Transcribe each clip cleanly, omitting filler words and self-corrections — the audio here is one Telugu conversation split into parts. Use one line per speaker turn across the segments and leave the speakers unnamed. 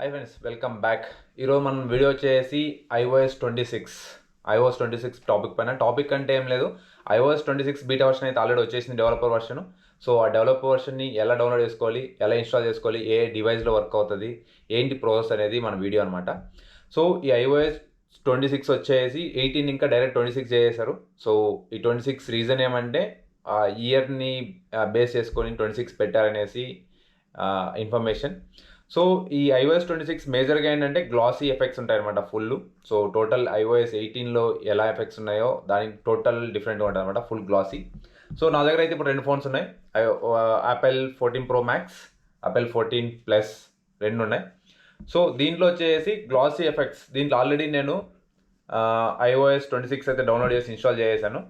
Hi friends, welcome back. ఈరోజు మనం వీడియో వచ్చేసి iOS 26 టాపిక్ పైన. టాపిక్ అంటే ఏం లేదు, iOS 26 బీటా వర్షన్ అయితే ఆల్రెడీ వచ్చేసింది, డెవలపర్ వర్షన్. సో ఆ డెవలపర్ వర్షన్ని ఎలా డౌన్లోడ్ చేసుకోవాలి, ఎలా ఇన్స్టాల్ చేసుకోవాలి, ఏ డివైస్లో వర్క్ అవుతుంది, ఏంటి ప్రాసెస్ అనేది మన వీడియో అనమాట. సో ఈ iOS 26 వచ్చేసి 18 ఇంకా డైరెక్ట్ 26 చేసేసారు. సో ఈ 26 రీజన్ ఏమంటే ఆ ఇయర్ని బేస్ చేసుకొని 26 పెట్టారనేసి ఇన్ఫర్మేషన్. సో ఈ iOS 26 మేజర్గా ఏంటంటే గ్లాసీ ఎఫెక్ట్స్ ఉంటాయన్నమాట ఫుల్. సో టోటల్ iOS 18లో ఎలా ఎఫెక్ట్స్ ఉన్నాయో దానికి టోటల్ డిఫరెంట్గా ఉంటుంది అనమాట, ఫుల్ గ్లాసీ. సో నా దగ్గర అయితే ఇప్పుడు రెండు ఫోన్స్ ఉన్నాయి, Apple 14 Pro Max, Apple 14 Plus రెండు ఉన్నాయి. సో దీంట్లో వచ్చేసి గ్లాసీ ఎఫెక్ట్స్, దీంట్లో ఆల్రెడీ నేను iOS 26 అయితే డౌన్లోడ్ చేసి ఇన్స్టాల్ చేసేసాను.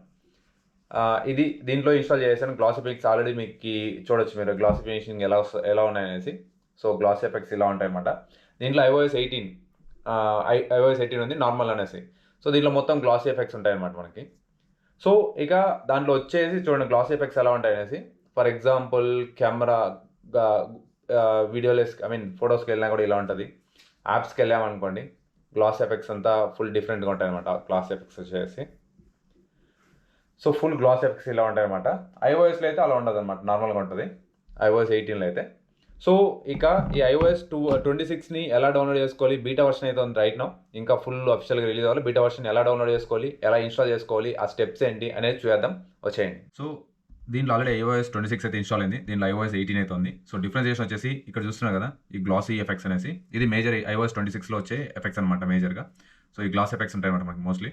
ఇది దీంట్లో ఇన్స్టాల్ చేశాను. గ్లాసీ పిక్స్ ఆల్రెడీ మీకు చూడొచ్చు మీరు, గ్లాసీ ఫినిషింగ్ ఎలా ఉన్నాయనేసి. సో గ్లాస్ ఎఫెక్ట్స్ ఇలా ఉంటాయన్నమాట. దీంట్లో iOS 18 ఉంది నార్మల్ అనేసి. సో దీంట్లో మొత్తం గ్లాసీ ఎఫెక్ట్స్ ఉంటాయన్నమాట మనకి. సో ఇక దాంట్లో వచ్చేసి చూడండి గ్లాసీ ఎఫెక్ట్స్ ఎలా ఉంటాయనేసి. ఫర్ ఎగ్జాంపుల్ కెమెరా వీడియోలెస్ ఫొటోస్కి వెళ్ళినా కూడా ఇలా ఉంటుంది. యాప్స్కి వెళ్ళామనుకోండి, గ్లాస్ ఎఫెక్ట్స్ అంతా ఫుల్ డిఫరెంట్గా ఉంటాయన్నమాట. గ్లాస్ ఎఫెక్ట్స్ వచ్చేసి సో ఫుల్ గ్లాస్ ఎఫెక్ట్స్ ఇలా ఉంటాయన్నమాట. iOSలో అయితే అలా ఉండదు అనమాట, నార్మల్గా ఉంటుంది iOS 18లో అయితే. సో ఇక ఈ iOS 26ని ఎలా డౌన్లోడ్ చేసుకోవాలి, బీటా వర్షన్ అయితే ఉంది రైట్ నౌ, ఇంకా ఫుల్ అఫిషియల్గా రిలీజ్ అవ్వాలి. బీటా వర్షన్ ఎలా డౌన్లోడ్ చేసుకోవాలి, ఎలా ఇన్స్టాల్ చేసుకోవాలి, ఆ స్టెప్స్ ఏంటి అనేది చూద్దాం, వచ్చేయండి. సో దీంట్లో ఆల్రెడీ iOS 26 అయితే ఇన్స్టాల్ అయింది, దీంట్లో iOS 18 అయితే ఉంది. సో డిఫరెన్షియేషన్ వచ్చేసి ఇక్కడ చూస్తున్నారు కదా, ఈ గ్లాసీ ఎఫెక్ట్స్ అనేసి, ఇది మేజర్ iOS 26లో వచ్చే ఎఫెక్ట్స్ అనమాట మేజర్గా. సో ఈ గ్లాస్ ఎఫెక్ట్స్ ఉంటాయి అనమాట మనకి మోస్ట్లీ.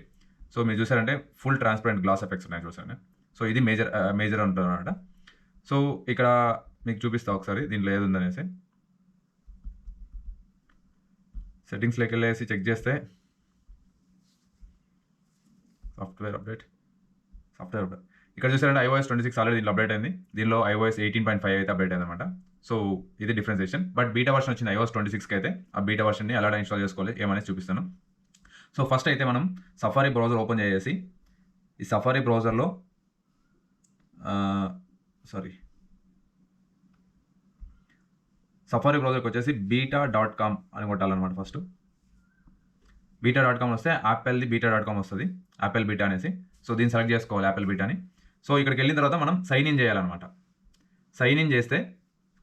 సో మీరు చూసారంటే ఫుల్ ట్రాన్స్పరెంట్ గ్లాస్ ఎఫెక్ట్స్ ఉన్నాయి చూసారండి. సో ఇది మేజర్ ఉంటుంది అనమాట. సో ఇక్కడ మీకు చూపిస్తా ఒకసారి దీంట్లో ఏది ఉందనేసి. సెట్టింగ్స్లోకి వెళ్ళేసి చెక్ చేస్తే సాఫ్ట్వేర్ అప్డేట్ ఇక్కడ చూసారంటే iOS 26 ఆల్రెడీ దీంట్లో అప్డేట్ అయింది. దీనిలో iOS 18.5 అయితే అప్డేట్ అయింది అనమాట. సో ఇది డిఫరెన్సియేషన్. బట్ బీటా వర్షన్ వచ్చింది iOS 26కి అయితే. ఆ బీటా వర్షన్ని ఎలా ఇన్స్టాల్ చేసుకోవాలి ఏమనేది చూపిస్తాను. సో ఫస్ట్ అయితే మనం సఫారీ బ్రౌజర్ ఓపెన్ చేసి, ఈ సఫారీ బ్రౌజర్లో సఫారీ బ్రౌజర్కి వచ్చేసి beta.com అని కొట్టాలన్నమాట. ఫస్ట్ beta.com వస్తే యాపిల్ది beta.com వస్తుంది, యాపిల్ బీటా అనేసి. సో దీన్ని సెలెక్ట్ చేసుకోవాలి, యాపిల్ బీటాని. సో ఇక్కడికి వెళ్ళిన తర్వాత మనం సైన్ ఇన్ చేయాలన్నమాట. సైన్ ఇన్ చేస్తే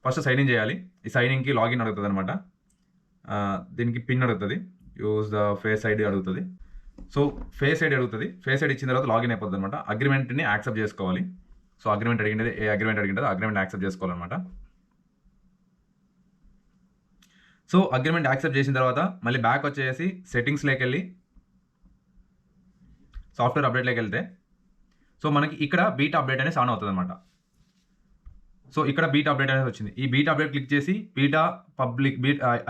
ఫస్ట్ సైన్ ఇన్ చేయాలి. ఈ సైన్ ఇన్కి లాగిన్ అడుగుతుంది అనమాట. దీనికి పిన్ అడుగుతుంది, యూజ్ ద ఫేస్ ఐడి అడుగుతుంది. సో ఫేస్ ఐడి అడుగుతుంది. ఫేస్ ఐడి ఇచ్చిన తర్వాత లాగిన్ అయిపోతుంది అనమాట. అగ్రిమెంట్ని యాక్సెప్ట్ చేసుకోవాలి. సో అగ్రిమెంట్ అడిగింది, ఏ అగ్రిమెంట్ అడిగిందో అగ్రిమెంట్ యాక్సెప్ట్ చేసుకోవాలన్నమాట. సో అగ్రిమెంట్ యాక్సెప్ట్ చేసిన తర్వాత మళ్ళీ బ్యాక్ వచ్చేసి సెట్టింగ్స్లోకి వెళ్ళి సాఫ్ట్వేర్ అప్డేట్లోకి వెళ్తే సో మనకి ఇక్కడ బీటా అప్డేట్ అనేది ఆన్ అవుతుంది అనమాట. సో ఇక్కడ బీటా అప్డేట్ అనేది వచ్చింది. ఈ బీటా అప్డేట్ క్లిక్ చేసి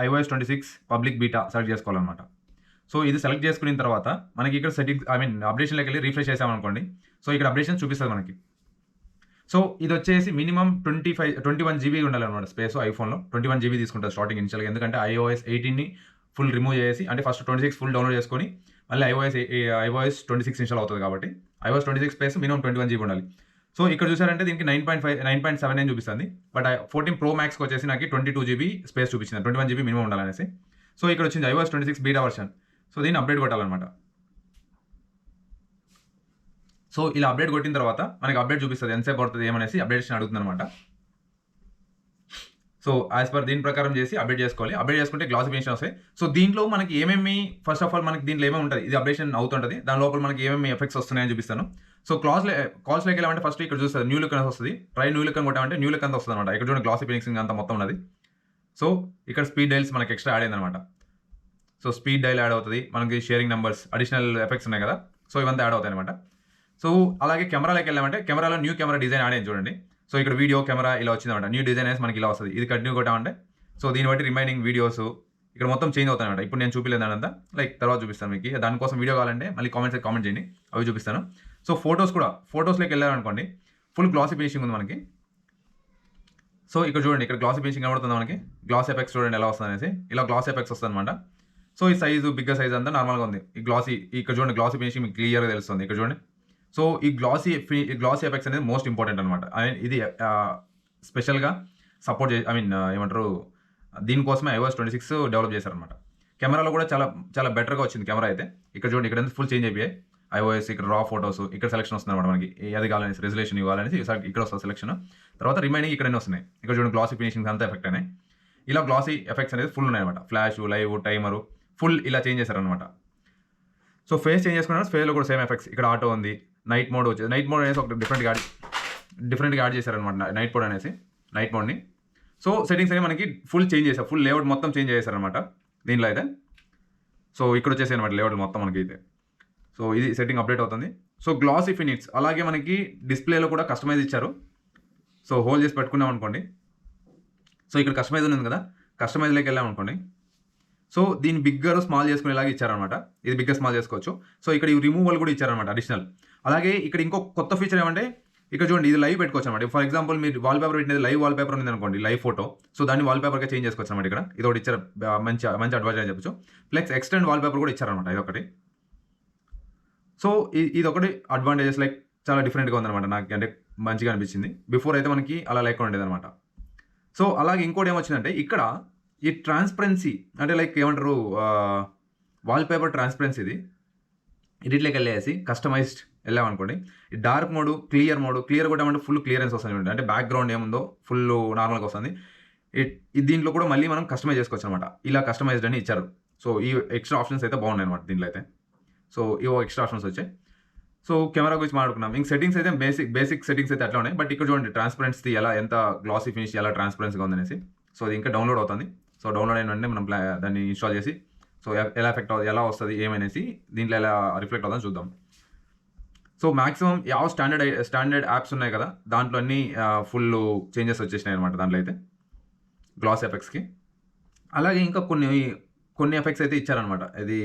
iOS 26 పబ్లిక్ బీటా సెలెక్ట్ చేసుకోవాలన్నమాట. సో ఇది సెలెక్ట్ చేసుకున్న తర్వాత మనకి ఇక్కడ సెట్టింగ్స్ అప్డేషన్లోకి వెళ్ళి రిఫ్రెష్ చేసామనుకోండి. సో ఇక్కడ అప్డేషన్ చూపిస్తుంది మనకి. సో ఇది వచ్చేసి మినిమం 21 GB ఉండాలన్నమాట స్పేస్. ఐఫోన్లో 21 GB తీసుకుంటుంది స్టార్టింగ్ ఇనిషియల్గా, ఎందుకంటే iOS 18ని ఫుల్ రిమూవ్ చేసి, అంటే ఫస్ట్ 26 ఫుల్ డౌన్లోడ్ చేసుకొని మళ్ళీ iOS 26 ఇన్స్టాల్ అవుతుంది కాబట్టి iOS 26 స్పేస్ మినిమం 21 GB ఉండాలి. సో ఇక్కడ చూసారంటే దీనికి 9.7 చూపిస్తుంది. బట్ 14 Pro Maxకి వచ్చేసి నాకు 22 GB స్పేస్ చూపించింది, 21 GB మినిమం ఉండాలనేసి. సో ఇక్కడ వచ్చింది iOS 26 బీటా వర్షన్. సో దీన్ని అప్డేట్ కొట్టాలన్నమాట. సో ఇలా అప్డేట్ కొట్టిన తర్వాత మనకి అప్డేట్ చూపిస్తుంది, ఎంతసేపు పడుతుంది ఏమనేసి అప్డేషన్ అడుగుతుంది అనమాట. సో యాజ్ పర్ దీని ప్రకారం చేసి అప్డేట్ చేసుకోవాలి. అప్డేట్ చేసుకుంటే గ్లాస్ ఫినిషింగ్ వస్తాయి. సో దీంట్లో మనకి ఏమేమి, ఫస్ట్ ఆఫ్ ఆల్ మనకి దీంట్లో ఏమేమి ఉంటుంది, ఇది అప్డేషన్ అవుతుంటుంది, దాని లోపల మనకి ఏమేమి ఎఫెక్ట్స్ వస్తున్నాయని చూపిస్తాను. సో కాల్స్లోకి వెళ్ళామంటే ఫస్ట్ ఇక్కడ చూస్తుంది న్యూ లుక్ అనేది వస్తుంది. ట్రై న్యూ లుక్ అని కొట్టామంటే న్యూ లుక్ అంతా వస్తుంది అనమాట. ఇక్కడ చూడండి గ్లాసీ ఫినిషింగ్ అంతా మొత్తం ఉన్నది. సో ఇక్కడ స్పీడ్ డైల్స్ మనకి ఎక్స్ట్రా యాడ్ అయిందనమాట. సో స్పీడ్ డైల్ యాడ్ అవుతుంది, మనకి షేరింగ్ నెంబర్స్, అడిషనల్ ఎఫెక్ట్స్ ఉన్నాయి కదా, సో ఇవంతా యాడ్ అవుతాయి అనమాట. సో అలాగే కెమెరాలోకి వెళ్ళామంటే కెమెరాలో న్యూ కెమెరా డిజైన్ యాడ్ అయింది చూడండి. సో ఇక్కడ వీడియో కెమెరా ఇలా వచ్చిందన్నమాట, న్యూ డిజైన్ అనేది మనకి ఇలా వస్తుంది. ఇది కంటిన్యూ కొట్టామంటే సో దీన్ని బట్టి రిమైనింగ్ వీడియోస్ ఇక్కడ మొత్తం చేంజ్ అవుతాయన్నమాట. ఇప్పుడు నేను చూపించలేదంతా, లైక్ తర్వాత చూపిస్తాను మీకు. దానికోసం వీడియో కావాలంటే మళ్ళీ కామెంట్ చేయండి, అవి చూపిస్తాను. సో ఫొటోస్లోకి వెళ్ళారనుకోండి, ఫుల్ గ్లాసీ ఫినిషింగ్ ఉంది మనకి. సో ఇక్కడ చూడండి, ఇక్కడ గ్లాసీ ఫినిషింగ్ కనబడుతుంది మనకి. గ్లాస్ ఎఫెక్ట్స్ చూడండి ఎలా వస్తుంది అనేసి, ఇలా గ్లాస్ ఎఫెక్ట్స్ వస్తుంది అనమాట. సో ఈ సైజు బిగ్గర్ సైజ్ అంతా నార్మల్గా ఉంది. ఈ గ్లాసీ ఇక్కడ చూడండి, గ్లాసీ ఫినిషింగ్ మీకు క్లియర్గా తెలుస్తుంది ఇక్కడ చూడండి. సో ఈ గ్లాసీ ఎఫెక్ట్స్ అనేది మోస్ట్ ఇంపార్టెంట్ అనమాట. ఇది స్పెషల్గా సపోర్ట్ ఏమంటారు, దీనికోసమే iOS 26 డెవలప్ చేశారనమాట. కెమెరాలో కూడా చాలా చాలా బెటర్గా వచ్చింది కెమెరా అయితే. ఇక్కడ చూడండి, ఇక్కడ ఫుల్ చేంజ్ అయిపోయాయి. iOS ఇక్కడ రా ఫోటోస్ ఇక్కడ సెలక్షన్ వస్తుంది అనమాట మనకి. ఏది కావాలనేసి రెజల్యూషన్ ఇవ్వాలనేసి ఇక్కడ వస్తుంది సెలక్షన్. తర్వాత రిమైనింగ్ ఇక్కడ వస్తున్నాయి. ఇక్కడ చూడండి గ్లాసీ ఫినిషింగ్ అంతా ఎఫెక్ట్ అయినాయి. ఇలా గ్లాసీ ఎఫెక్ట్స్ అనేది ఫుల్ ఉన్నాయన్నమాట. ఫ్లాష్, లైవ్, టైమరు ఫుల్ ఇలా చేంజ్ చేశారనమాట. సో ఫేస్ చేంజ్ చేసుకున్నా ఫేస్లో కూడా సేమ్ ఎఫెక్ట్స్. ఇక్కడ ఆటో ఉంది, నైట్ మోడ్ వచ్చేది. నైట్ మోడ్ అనేసి ఒక డిఫరెంట్గా యాడ్ చేశారనమాట నైట్ మోడ్ అనేసి. నైట్ మోడ్ని సో సెట్టింగ్స్ అనేవి మనకి ఫుల్ చేంజ్ చేశారు. ఫుల్ లేఅవుట్ మొత్తం చేంజ్ చేశారనమాట దీనిలో అయితే. సో ఇక్కడ వచ్చేసి అనమాట లేఅవుట్ మొత్తం మనకి అయితే. సో ఇది సెట్టింగ్ అప్డేట్ అవుతుంది. సో గ్లాసీ ఫినిష్ అలాగే మనకి డిస్ప్లేలో కూడా కస్టమైజ్ ఇచ్చారు. సో హోల్డ్ చేసి పెట్టుకున్నాం అనుకోండి. సో ఇక్కడ కస్టమైజ్ ఉంది కదా, కస్టమైజ్లోకి వెళ్ళాం అనుకోండి. సో దీన్ని బిగ్గర్ స్మాల్ చేసుకునేలాగా ఇచ్చారనమాట. ఇది బిగ్గర్ స్మాల్ చేసుకోవచ్చు. సో ఇక్కడ ఈ రిమూవల్ కూడా ఇచ్చారనమాట అడిషనల్. అలాగే ఇక్కడ ఇంకో కొత్త ఫీచర్ ఏమంటే ఇక్కడ చూడండి, ఇది లైవ్ పెట్టుకోవచ్చు అనమాట. ఫర్ ఎగ్జాంపుల్ మీరు వాల్ పేపర్ పెట్టినది లైవ్ వాల్ పేపర్ ఉంది అనుకోండి, లైవ్ ఫోటో. సో దాన్ని వాల్ పేపర్గా చేంజ్ చేసుకోవచ్చు అనమాట. ఇక్కడ ఇది ఒకటి ఇచ్చారు, మంచి అడ్వాంటేజ్ అని చెప్పచ్చు. ప్లస్ ఎక్స్టెండ్ వాల్ పేపర్ కూడా ఇచ్చారనమాట ఇది ఒకటి. సో ఇది ఒకటి అడ్వాంటేజెస్, లైక్ చాలా డిఫరెంట్గా ఉందన్నమాట. నాకు అంటే మంచిగా అనిపించింది. బిఫోర్ అయితే మనకి అలా లేకుండా ఉండేది అనమాట. సో అలాగే ఇంకోటి ఏమొచ్చిందంటే ఇక్కడ ఈ ట్రాన్స్పరెన్సీ అంటే లైక్ ఏమంటారు, వాల్ పేపర్ ట్రాన్స్పరెన్సీ ఎడిట్లోకి వెళ్ళేసి కస్టమైజ్డ్ వెళ్ళామనుకోండి. ఈ డార్క్ మోడ్, క్లియర్ కూడా అంటే ఫుల్ క్లియరెన్స్ వస్తుంది. అంటే బ్యాక్గ్రౌండ్ ఏముందో ఫుల్ నార్మల్గా వస్తుంది. దీంట్లో కూడా మళ్ళీ మనం కస్టమైజ్ చేసుకోవచ్చు అనమాట. ఇలా కస్టమైజ్డ్ అని ఇచ్చారు. సో ఈ ఎక్స్ట్రా ఆప్షన్స్ అయితే బాగున్నాయి అనమాట దీంట్లో అయితే. సో ఇవో ఎక్స్ట్రా ఆప్షన్స్ వచ్చాయి. సో కెమెరా గురించి మాట్లాడుకున్నాం. ఇంక సెట్టింగ్స్ అయితే బేసిక్ సెట్టింగ్స్ అయితే అట్లా ఉన్నాయి. బట్ ఇక్కడ చూడండి ట్రాన్స్పరెన్సీ ఎలా, ఎంత గ్లాసీ ఫినిష్, ఎలా ట్రాన్స్పరెన్సీగా ఉందనేసి. సో ఇది ఇంకా డౌన్లోడ్ అవుతుంది. సో డౌన్లోడ్ అయిన వెంటనే మనం దాన్ని ఇన్స్టాల్ చేసి సో ఎలా ఎఫెక్ట్ అవుతుంది, ఎలా వస్తుంది ఏమనేసి దీంట్లో ఎలా రిఫ్లెక్ట్ అవుతుందని చూద్దాం. సో మాక్సిమం యావ స్టాండర్డ్ యాప్స్ ఉన్నాయి కదా, దాంట్లో అన్ని ఫుల్ చేంజెస్ వచ్చేసినాయి అనమాట దాంట్లో అయితే గ్లాస్ ఎఫెక్ట్స్కి. అలాగే ఇంకా కొన్ని ఎఫెక్ట్స్ అయితే ఇచ్చారనమాట. ఇది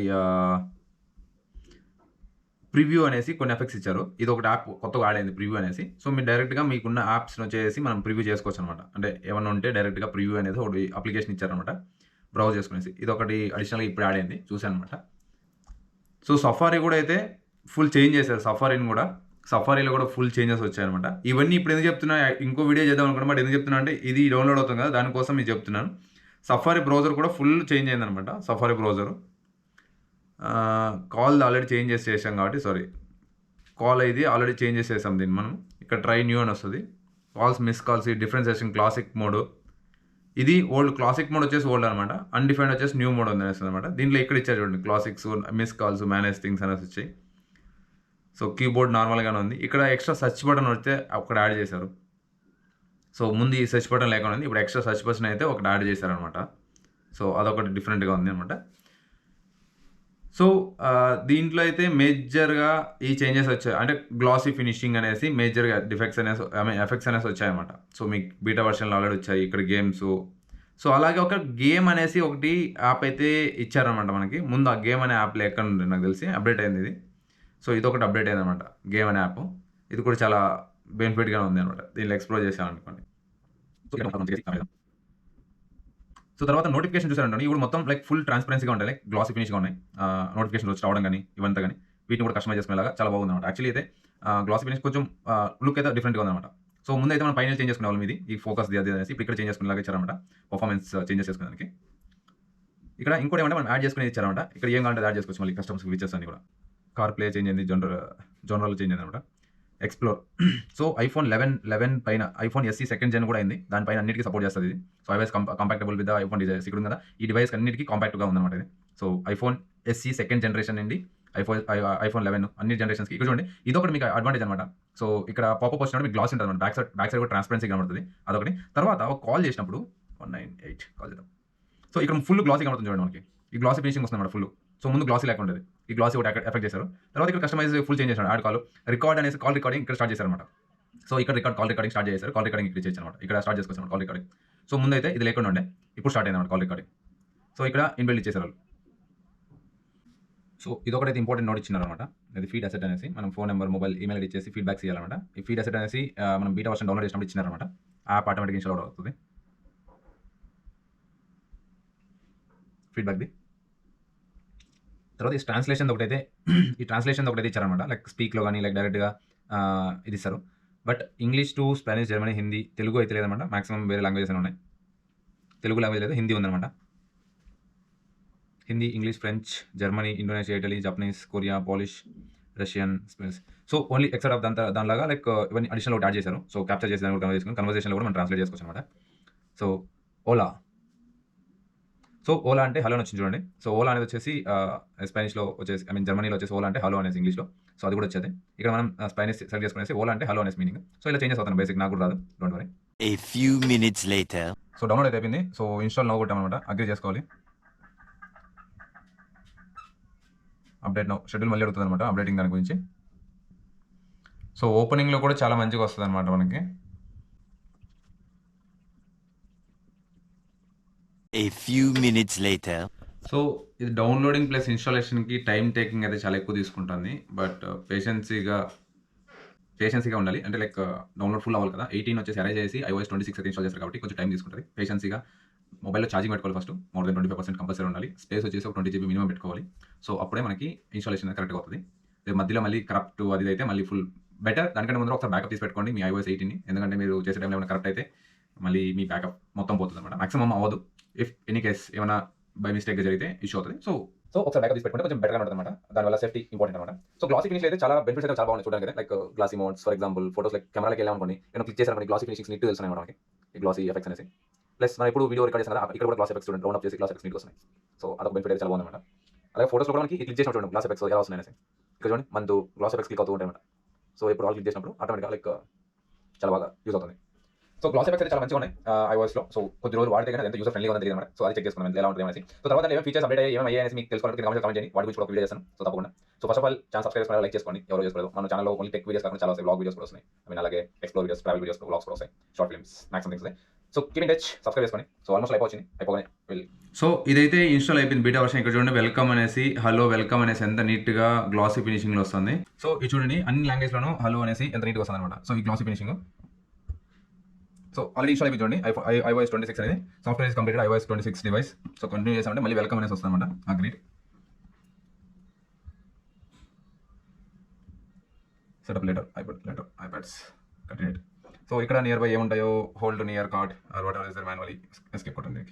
ప్రివ్యూ అనేసి కొన్ని ఎఫెక్ట్స్ ఇచ్చారు. ఇది ఒకటి యాప్ కొత్తగా యాడ్ అయింది, ప్రివ్యూ అనేసి. సో మీరు డైరెక్ట్గా మీకున్న యాప్స్ని వచ్చేసి మనం ప్రివ్యూ చేసుకోవచ్చు అనమాట. అంటే ఏమన్నా ఉంటే డైరెక్ట్గా ప్రివ్యూ అనేది ఒకటి అప్లికేషన్ ఇచ్చారనమాట, బ్రౌజ్ చేసుకునేసి. ఇది ఒకటి అడిషనల్గా ఇప్పుడు యాడ్ అయింది, చూసాను అనమాట. సో సఫారీ కూడా అయితే ఫుల్ చేంజ్ చేశారు. సఫారీలో కూడా ఫుల్ చేంజెస్ వచ్చాయన్నమాట. ఇవన్నీ ఇప్పుడు ఎందుకు చెప్తున్నా, ఇంకో వీడియో చేద్దాం అనుకున్నా, బట్ ఎందుకు చెప్తున్నా అంటే ఇది డౌన్లోడ్ అవుతుంది కదా, దానికోసం ఇది చెప్తున్నాను. సఫారీ బ్రౌజర్ కూడా ఫుల్ చేంజ్ అయిందనమాట. Safari browser call already change చేసాం కాబట్టి, కాల్ ఇది ఆల్రెడీ చేంజ్ చేసేసాం దీన్ని మనం. ఇక్కడ ట్రై న్యూ అని వస్తుంది. Calls, miss calls, differentiation, classic mode. ఇది ఓల్డ్, క్లాసిక్ మోడ్ వచ్చేసి ఓల్డ్ అనమాట. అన్డిఫైన్డ్ వచ్చేసి న్యూ మోడ్ ఉంది అనమాట. దీంట్లో ఇక్కడ ఇచ్చారు చూడండి, classics, miss calls, manage things అనేసి వచ్చాయి. సో కీబోర్డ్ నార్మల్గానే ఉంది. ఇక్కడ ఎక్స్ట్రా సెర్చ్ బటన్ వస్తే ఒకటి యాడ్ చేశారు. సో ముందు ఈ సెర్చ్ బటన్ లేకుండా ఉంది, ఇప్పుడు ఎక్స్ట్రా సెర్చ్ బటన్ అయితే ఒకటి యాడ్ చేశారనమాట. సో అదొకటి డిఫరెంట్గా ఉంది అనమాట. సో దీంట్లో అయితే మేజర్గా ఈ చేంజెస్ వచ్చాయి. అంటే గ్లాసీ ఫినిషింగ్ అనేసి మేజర్గా ఎఫెక్ట్స్ అనేసి వచ్చాయన్నమాట. సో మీకు బీటా వర్షన్లో ఆల్రెడీ వచ్చాయి. ఇక్కడ గేమ్స్. సో అలాగే ఒక గేమ్ అనేసి ఒకటి యాప్ అయితే ఇచ్చారనమాట మనకి. ముందు ఆ గేమ్ అనే యాప్ ఎక్కడ ఉంది నాకు తెలిసి, అప్డేట్ అయింది ఇది. సో ఇది ఒకటి అప్డేట్ అయింది అనమాట, గేమ్ అనే యాప్. ఇది కూడా చాలా బెనిఫిట్గా ఉంది అనమాట దీనిలో ఎక్స్ప్లోర్ చేసామనుకోండి. సో తర్వాత నోటిఫికేషన్ చూసారంటే ఇప్పుడు మొత్తం లైక్ ఫుల్ ట్రాన్స్పరెన్సీగా ఉంటాయి, లైక్ గ్లాసీ ఫినిష్గా ఉన్నాయి. నోటిఫికేషన్ వచ్చి రావడం కానీ ఇవంతా కానీ వీటిని కూడా కస్టమైజ్ చేసుకునేలాగా చాలా బాగుంది అనమాట. యాక్చువల్లీ అయితే గ్లాసీ ఫినిష్ కొంచెం లుక్ అయితే డిఫరెంట్గా ఉందన్నమాట. సో ముందు అయితే మనం పైన చేంజ్ చేసుకునే వాళ్ళం, ఇది ఈ ఫోకస్ అది అనేసి ఇప్పుడు ఇక్కడ చేంజ్ చేసుకునేలాగా ఇచ్చారన్నమాట. పర్ఫార్మెన్స్ చేంజెస్ చేసుకునేదానికి ఇక్కడ ఇంకోటి ఏమంటే మనం యాడ్ చేసుకుని ఇచ్చారన్నమాట. ఇక్కడ ఏం కావాలంటే యాడ్ చేసుకోవచ్చు మళ్ళీ కస్టమర్స్ ఫీచర్స్ అని కూడా. కార్ ప్లే చేంజ్ అయింది, జనరల్ చేంజ్ అయింది అనమాట. ఎక్స్ప్లోర్. సో ఐఫోన్ 11 పైన ఐఫోన్ SE సెకండ్ జెన్ కూడా అయింది, దానిపైన అన్నిటికీ సపోర్ట్ చేస్తుంది ఇది. So iOS compatible with iPhone device ఇక్కడ ఉంది కదా, ఈ డివైస్ అన్నిటికీ కాంపాక్ట్గా ఉందన్నమాట ఇది. So iPhone SE second generation అండి, ఐఫోన్ 11 అన్ని జనరేషన్స్కి. ఇక్కడ చూడండి, ఇదొకటి మీకు అడ్వాంటేజ్ అనమాట. సో ఇక్కడ పాపప్ వచ్చినప్పుడు మీకు గ్లాస్ ఉంటుంది అనమాట, బ్యాక్ సైడ్ కూడా ట్రాన్స్పరెన్సీ కనబడుతుంది, అదొకటి. తర్వాత ఒక కాల్ చేసినప్పుడు 198 కాల్ చేద్దాం. సో ఇక్కడ ఫుల్ గ్లాసీ కనబడుతుంది చూడండి మనకి, ఈ గ్లాసీ ఫినిషింగ్ వస్తుంది అనమాట ఫుల్. సో ముందు గ్లాసీ లేకుండా ఉండేది, ఈ గ్లాసీ ఒకటి ఎఫెక్ట్ చేశారు. తర్వాత ఇక్కడ కస్టమైజ్ ఫుల్ చేంజ్ చేశారు. యాడ్ కాల్ రికార్డ్ అనేసి కాల్ రికార్డింగ్ ఇక్కడ స్టార్ట్ చేశారు అనమాట. సో ఇక్కడ కాల్ రికార్డింగ్ స్టార్ట్ చేశారు. కాల్ రికార్డింగ్ ఇక్కడ చేశారు అనమాట, ఇక్కడ స్టార్ట్ చేసుకోవచ్చు కాల్ రికార్డింగ్. సో ముందు అయితే ఇది లేకుండా ఉండే, ఇప్పుడు స్టార్ట్ అయింది అనమాట కాల్ రికార్డింగ్. సో ఇక్కడ ఇన్బిల్డ్ ఇచ్చేసారు. సో ఇదొకటైతే ఇంపార్టెంట్ నోట్ ఇచ్చినారు అనమాట. ఇది ఫీడ్ అసెట్ అనేసి మనం ఫోన్ నెంబర్, మొబైల్, ఈమెయిల్ ఇచ్చేసి ఫీడ్బ్యాక్స్ ఇవ్వాలన్నమాట. ఈ ఫీడ్ అసెట్ అనేసి మనం బీటా వర్షన్ డౌన్లోడ్ చేసినప్పుడు ఇచ్చినారనమాట. యాప్ ఆటోమేటిక్ ఇన్స్టాల్ అవుతుంది ఫీడ్బ్యాక్ది. తర్వాత ఈ ట్రాన్స్లేషన్ ఒకటైతే ఇచ్చారనమాట. లైక్ స్పీక్లో కానీ లైక్ డైరెక్ట్గా ఇది ఇస్తారు. But English to Spanish, Germany, Hindi, Telugu అయితే లేదన్నమాట. మాక్సిమం వేరే లాంగ్వేజెస్ ఉన్నాయి. తెలుగు లాంగ్వేజ్ లేదు, హిందీ ఉందన్నమాట. Hindi, English, French, Germany, Indonesia, Italy, Japanese, Korea, Polish, Russian, Spain. So only except of దానిలాగా లైక్ ఇవన్నీ అడిషనల్ ఒకటి యాడ్ చేశారు. సో క్యాప్చర్ చేసి దాన్ని కూడా కన్వర్ట్ చేసుకుని కన్వర్జేషన్లో కూడా మనం ట్రాన్స్లేట్ చేసుకోవచ్చు అనమాట. సో ఓలా. సో ఓలా అంటే హలో అని వచ్చింది చూడండి. సో ఓలా అనేది వచ్చేసి స్పానిష్లో వచ్చేసి జర్మనీలో వచ్చేసి ఓలా అంటే హలో అనేసి ఇంగ్లీష్లో. సో అది కూడా వచ్చేది. ఇక్కడ మనం స్పానిష్ సెలెక్ట్ చేసుకునేసి ఓలా అంటే హలో అనేసి మీనింగ్. సో ఇలా చేంజెస్ అవుతాను బేసిక్, నాకు కూడా రాదు, don't worry.
A few minutes later.
So download అయితే అయిపోయింది. సో ఇన్స్టాల్ నో కొట్టామన్నమాట, అగ్రీ చేసుకోవాలి. అప్డేట్ నో షెడ్యూల్ మళ్ళీ అడుగుతుంది అనమాట అప్డేటింగ్ దాని గురించి. సో ఓపెనింగ్లో కూడా చాలా మంచిగా వస్తుంది అనమాట మనకి.
A few minutes later.
So ఇది డౌన్లోడింగ్ ప్లస్ ఇన్స్టాలేషన్కి టైం టేకింగ్ అయితే చాలా ఎక్కువ తీసుకుంటుంది. బట్ పేషెన్సీగా ఉండాలి. అంటే లైక్ డౌన్లోడ్ ఫుల్ అవ్వాలి కదా. 18 వచ్చేసి అరేంజ్ చేసి iOS 26 అయితే ఇన్స్టాల్ చేస్తారు కాబట్టి కొంచెం టైం తీసుకుంటుంది. పేషెన్సీగా మొబైల్లో ఛార్జింగ్ పెట్టుకోవాలి ఫస్ట్, మోర్ దెన్ 25% కంపల్సరీ ఉండాలి. స్పేస్ వచ్చేసి ఒక 20 GB మినిమం పెట్టుకోవాలి. సో అప్పుడే మనకి ఇన్స్టాలేషన్ కరెక్ట్గా అవుతుంది. మధ్యలో మళ్ళీ కరప్ట్ అది అయితే మళ్ళీ ఫుల్ బెటర్. దానికంటే ముందు ఒకసారి బ్యాకప్ తీసి పెట్టుకోండి మీ iOS 18ని. ఎందుకంటే మీరు చేసే టైంలో ఏమైనా కరెక్ట్ అయితే మళ్ళీ మీ బ్యాకప్ మొత్తం పోతుంది అనమాట. మాక్సిమం అవ్వదు. ఇఫ్ ఎనీ కేస్ ఏమైనా బై మిస్టేక్గా జరిగితే ఇష్యూ అవుతుంది. సో ఒకసారి బ్యాకప్ తీసి పెట్టుకుంటే కొంచెం బెటర్గా ఉంటుంది అనమాట. దానివల్ల సేఫ్టీ ఇంపార్టెంట్ అనమాట. సో గ్లాసీ ఫినిష్ అయితే చాలా బెనిఫిట్స్ అయితే చాలా బాగుంది చూడడానికి. Like glossy modes for example photos like కెమెరాకి వెళ్ళామనుకోండి, నేను క్లిక్ చేశాను గ్లాసీ ఫినిషింగ్స్ నీట్ తెలుస్తున్నాయి మనకి, ఈ గ్లాసీ ఎఫెక్ట్స్ అనేసి. ప్లస్ మనం ఇప్పుడు వీడియో రికార్డ్ చేసిన ఇక్కడ కూడా గ్లాస్ ఎఫెక్ట్స్ చూడండి, రౌండ్ అప్ చేసి గ్లాస్ ఎఫెక్ట్స్ నీట్ వస్తున్నాయి. సో అదొక బెనిఫిట్ అయితే చాలా బాగుంది అనమాట. అలాగే ఫోటోస్ కూడా మనకి క్లిక్ చేసిన చూడండి గ్లాస్ ఎఫెక్ట్స్ ఎలా వస్తున్నాయి అనేసి. ఇక్కడ చూడండి మనకు గ్లాస్ ఎఫెక్ట్స్ క్లిక్ అవుతూ ఉంటాయి అనమాట. సో ఇప్పుడు ఆల్ క్లిక్ చేసినప్పుడు ఆటోమేటిక్గా లైక్ చాలా బాగా యూజ్ అవుతుంది. సో గ్లాస్ ఎఫెక్ట్స్ అయితే చాలా మంచిగా ఉన్నాయి iOSలో. సో కొద్ది రోజులు వాడితే కానీ ఎంత యూజర్ ఫ్రెండ్లీగా ఉంది అనమాట. సో అది చెక్ చేసుకున్నాం ఎలా ఉంటుంది అనేసి. సో తర్వాత ఏమైనా ఫీచర్స్ అప్డేట్ అయ్యి ఏమైనా అనేసి మీకు తెలుసుకోవాలంటే కామెంట్ చేయండి, వాటి గురించి కూడా వీడియో చేస్తాను. సో తప్పకుండా. So first of all channel subscribe చేసుకోవాలి, లైక్ చేసుకోండి ఎవరో చేసుకోలేదు. మన ఛానల్లో ఓన్లీ టెక్ వీడియోస్ కాకుండా చాలా వస్తాయి, బ్లాగ్ వీడియోస్ కూడా వస్తాయి. అలాగే explore videos, travel videos, blogs కూడా వస్తాయి, short films, maximum things. So keep in touch, subscribe చేసుకోండి. సో ఆల్మోస్ట్ అయిపోగానే వెళ్ళి. సో ఇదైతే ఇన్స్టాల్ అయిపోయింది బీటా వర్షన్. ఇక్కడ చూడండి వెల్కమ్ అనేసి, హలో వెల్కమ్ అనేసి ఎంత నీట్గా గ్లాసీ ఫినిషింగ్లో వస్తుంది. సో ఇది చూడండి అన్ని లాంగ్వేజ్లోనూ హలో అనేసి ఎంత నీట్గా వస్తుంది అనమాట. సో ఈ glossy finishing so already install అయిపోయి చూడండి iOS 26 అనేది software is completed iOS 26 device. So continue చేసామంటే మళ్ళీ వెల్కమ్ అనేసి వస్తుంది అనమాట. Agreed. Setup later iPads continued. So ఇక్కడ నియర్ బై ఏముంటాయో hold near card or whatever is there manually escape కొట్టండి.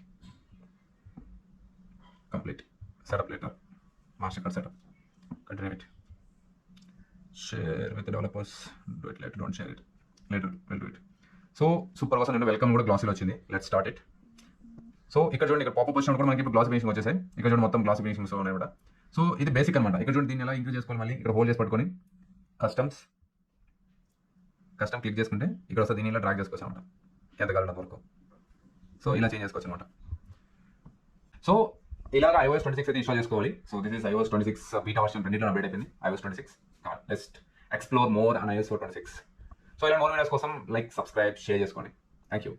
Complete setup later master card setup continued. Share with developers, do it later, don't share it later, will do it. So super version నేను వెల్కమ్ కూడా గ్లాసీలో వచ్చింది. Let's start it. సో ఇక్కడ చూడండి ఇక్కడ పాపప్ వచ్చినప్పుడు కూడా మనకి ఇప్పుడు గ్లాసీ ఫినిషింగ్ వచ్చేసాయి. ఇక్కడ చూడండి మొత్తం గ్లాసీ ఫినిషింగ్స్ ఉన్నాయి కూడా. సో ఇది బేసిక్ అనమాట. ఇక్కడ చూడండి దీన్ని ఎలా ఇంక్రీజ్ చేసుకోవాలి, మళ్ళీ ఇక్కడ హోల్డ్ చేసి పట్టుకొని కస్టమ్ క్లిక్ చేసుకుంటే ఇక్కడ వస్తే దీన్ని ఇలా డ్రాగ్ చేసుకోవచ్చు అనమాట ఎంత కావాలంత వరకు. సో ఇలా చేంజ్ చేసుకోవచ్చు అనమాట. సో ఇలాగా iOS 26 అయితే ఇన్స్టాల్ చేసుకోవాలి. So this is iOS 26 beta version 20లో అప్డేట్ అయిపోయింది iOS 26. Let's explore more on iOS 26. So ఇలా మోర్ వీడియోస్ కోసం లైక్, సబ్స్క్రైబ్, షేర్ చేసుకోండి. Thank you.